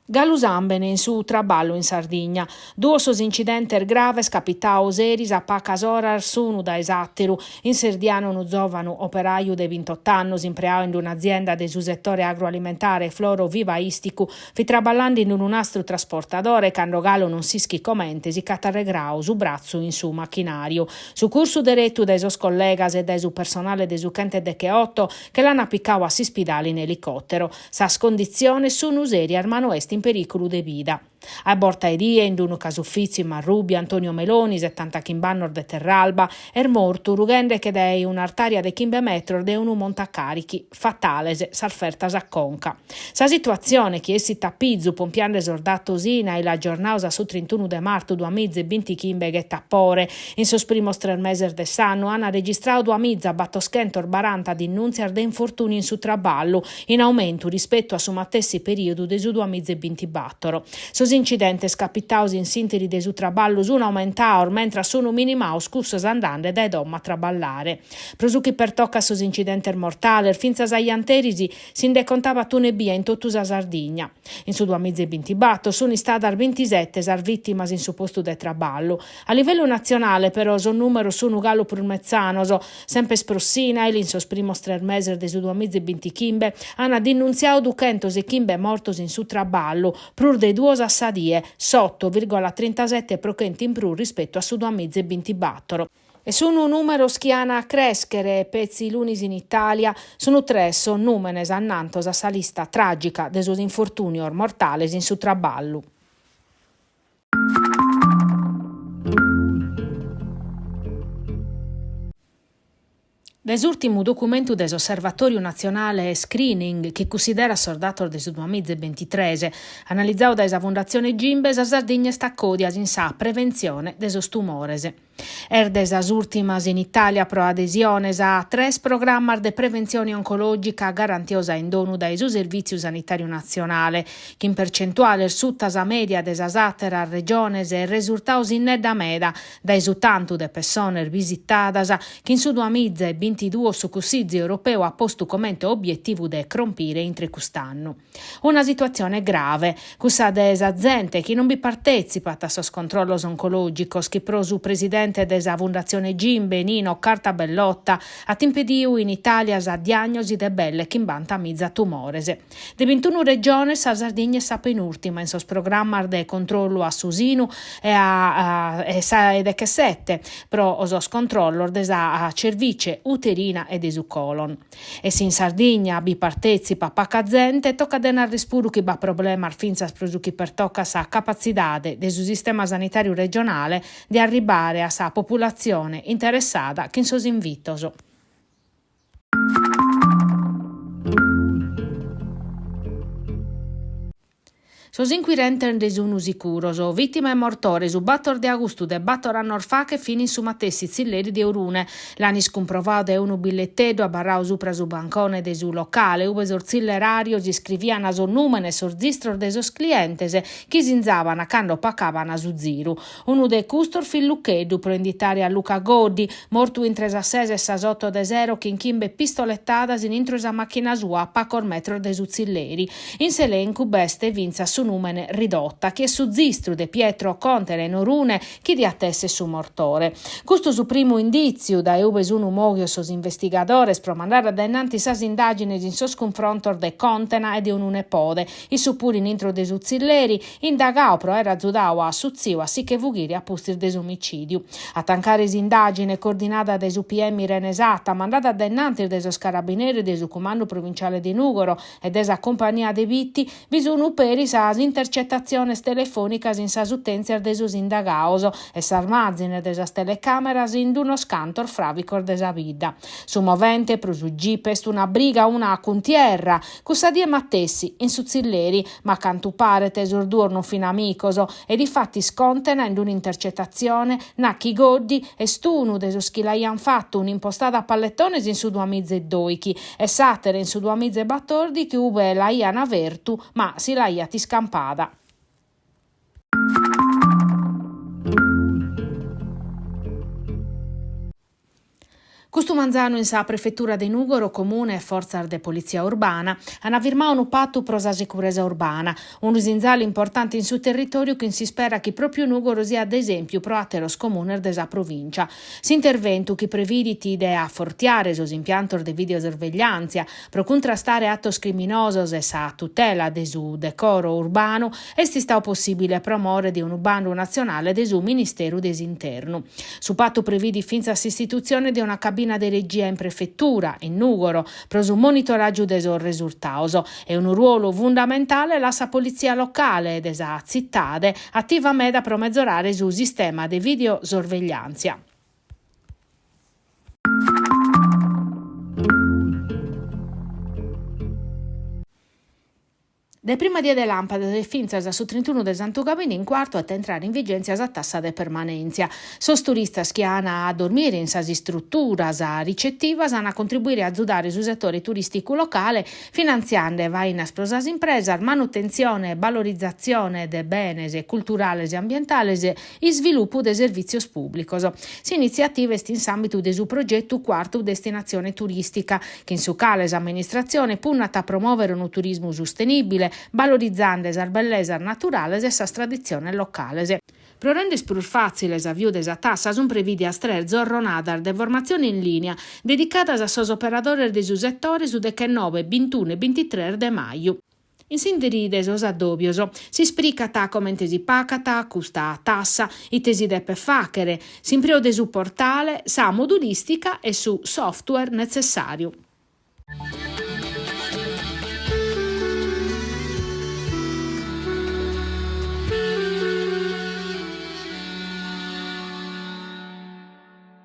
Galusambene in su traballo in Sardegna. Due incidenti gravi capitao seris a pacas oras sono da esatteru. In Serdiano un giovane operaio de 28 anni impreato in un'azienda del settore agroalimentare floro-vivaistico fi traballando in un astro trasportatore quando Galo non si schiccomente si catarregrao su braccio in su macchinario. Su corso diretto dai suoi collegas e dai su personale dei su Kente de Cheotto che l'hanno appiccato a si spidale in elicottero. Sas condizioni sono useri armano est in pericolo de vida. A borta edie in un casuffizio in Marrubia Antonio Meloni 70 chimbannor de Terralba morto rugende che dei un'artaria de chimbe metro de unu montacarichi fatalese s'alfertas a conca. Sa situazione che essi tappizzu pompiando esordato usina e la giornata su 31 de marzo 2020 chimbe che tappore in sos primos 3 mesi de sanno hanno registrato 2 mizza battoschentor 40 di innunziar de infortuni in su traballo in aumento rispetto a su mattessi periodo de su 2020 battoro. Sos incidentes capitaus in sinteri de su traballo sono aumentaur mentre sono minimaus cussas andande dai domma a traballare. Prosuchi per tocca sos incidentes mortali finza agli anterisi si decontava tunebia in tottu sa Sardigna. In su 2020 batto sono state 27 sar vittimas in su posto de traballo. A livello nazionale però son numero sono galo prulmezzanos sempre sprossina e in sos primos 3 mesi de su 2020 chimbe hanno denunziato 200 chimbe mortos in su traballo prur de 2 assadie, 8,37 procenti in più rispetto a su 2020 battoro. E sono un numero schiana a crescere, pezzi lunis in Italia, sono 3 son numenes annantos a sa lista tragica de sos infortunios mortales in su traballo. L'esultimo documento dell'Osservatorio Nazionale Screening che considera sordato del 2023, analizzato da Fondazione Gimbes, a Sardegna sta codias in sa prevenzione desos tumores. Erdes as ultimas in Italia pro adesiones a 3 programmi de prevenzione oncologica garantiosa in donu dai su Servizio Sanitario Nazionale, che in percentuale sutta sa media desasatera regiones e risultaus in nedda meda dai su tanto de persone visitadas che in su 2022 su Consiglio europeo ha posto come obiettivo de crompire entro quest'anno. Una situazione grave, cussa desa gente che non vi partecipa a sos controllos oncologicos che pro su presidente desa Fondazione Gimbe Nino Cartabellotta ha impediu in Italia sa diagnosi de belle che imbanta mizza tumorese. De 21 regioni sa Sardegna sa penultima in sos programma de controllo a Susinu e de che 7 pro osos controllo desa a cervice uterina e de su colon. E se in Sardegna bi partecipa paca gente tocca denar rispuru che ba problema finza prosuchi per tocca sa capacitade de su sistema sanitario regionale di arrivare a sa popolazione interessata che in sos invitos. Sos inquirentes de unu sicuros, vittima e mortore su battor de agosto de battor annor fa che fini su mattessi zilleri de Orune. L'anis comprovato de unu billettedo a barrau supra su bancone de su locale, ove sor zillerario si scrivian a son numene sor zistro de sos clientes chi sinzavan a cando pacavan a su ziru. Unu de custor fil Lucchedu pro inditare a Luca Goddi, mortu in 3 e 6 de 0 che in chimbe pistolettadas in intro sa macchina sua a pacor metro de su zilleri. In selencu beste vinza su numene ridotta, che su zistru de Pietro Contere in Orune chi di attesse su mortore. Questo su primo indizio da uves unu mogio sos investigadores pro mandare addennanti sas indagines in sos confrontor de Contena e de unu nepode, i su puri in intro de su zilleri, indagao pro era giudao a su zio a si che vughiri a pustir de omicidio. A tancare indagine coordinata de su PM Renesata, mandata addennanti de sos carabinieri de su comando provinciale di Nugoro e de sa compagnia de vitti, vi sono peri sas intercettazioni telefonicas in sas utenzias de sus indagaos e s'armazine de sas telecameras in uno scantor fravicor de sa vida. Su movente pro su Jeep est una briga una cuntierra, cussa die mattessi in su zilleri, ma cantu pare tesor durno fin amicos e difatti scontena in un'intercettazione nacchi goddi e stunu de sos chi l'aian fatto un'impostata a pallettones in su 2012 e satere in su 2014 che ube l'aian avertu ma si l'aiati scampada. Custumanzano in sa prefettura di Nugoro, comune e forza de polizia urbana, hanno firmato un patto pro la sicurezza urbana, un usinzale importante in suo territorio che si spera che proprio Nugoro sia ad esempio pro ateros comune desa provincia. S'intervento che previditi idea fortiare sos impiantos de videosorveglianza pro contrastare attos criminosos e sa tutela de su decoro urbano e si sta possibile promuovere di un bando nazionale de su Ministero desinterno. Su patto previdi finza l'istituzione di una cabina di regia in prefettura, in Nugoro, per un monitoraggio dei risultati e un ruolo fondamentale la polizia locale desa cittade attivamente a promezzorare sul sistema di videosorveglianza. Da prima dia de lampade de finzas su 31 de Santo Gabini in quarto a entrare in vigenza a tassa de permanenza. Sos turistas che hanno a dormire in sasi strutturas ricettivas hanno a contribuire a aiutare sul settore turistico locale, finanziando vainas pro sas impresas, manutenzione e valorizzazione de benes culturales e ambientales e sviluppo de servizios pubblicos. Si iniziative est in ambito de su progetto quarto destinazione turistica, che in su cales amministrazione punnata a promuovere un turismo sostenibile, valorizzando le bellezze naturali e sa tradizione locale. Pro rendere più facile la via della tassa, sono previdi a tre giornate di formazione in linea dedicate a sos operatori del settore su 9, 21 e 23 de maio. In sinderide sos addobbios si spricata come si pacata, custa tassa, i tesi deppe facere, si imprio de su portale, sa modulistica e su software necessario.